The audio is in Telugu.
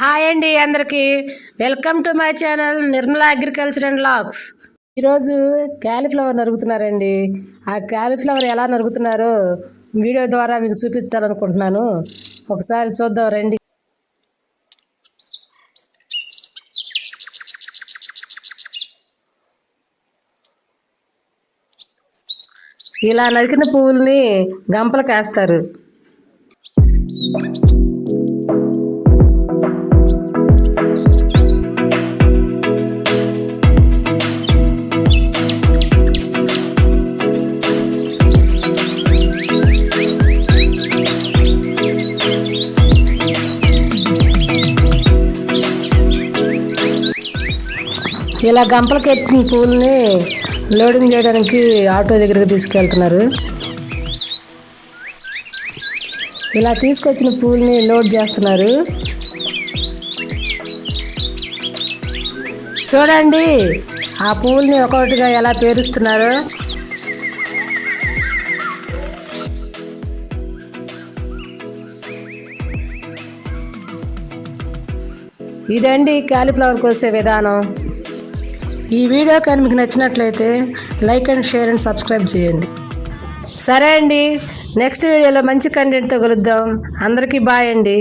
హాయ్ అండి అందరికీ welcome to my channel Nirmala agriculture and logs. ఈరోజు క్యాలీఫ్లవర్ నరుగుతున్నారండి. ఆ క్యాలీఫ్లవర్ ఎలా నరుగుతున్నారో వీడియో ద్వారా మీకు చూపించాలనుకుంటున్నాను. ఒకసారి చూద్దాం రండి. ఇలా నరికిన పువ్వుల్ని గంపలకు వేస్తారు. ఇలా గంపలకి ఎత్తిన పూలని లోడింగ్ చేయడానికి ఆటో దగ్గరికి తీసుకెళ్తున్నారు. ఇలా తీసుకొచ్చిన పూలని లోడ్ చేస్తున్నారు. చూడండి ఆ పూలని ఒక్కొక్కటిగా ఎలా పేరుస్తున్నారు. ఇదండి క్యాలీఫ్లవర్ కోసే విధానం. ఈ వీడియో కానీ మీకు నచ్చినట్లయితే like and share and subscribe చేయండి. సరే అండి, నెక్స్ట్ వీడియోలో మంచి కంటెంట్తో కలుద్దాం. అందరికీ బాయ్ అండి.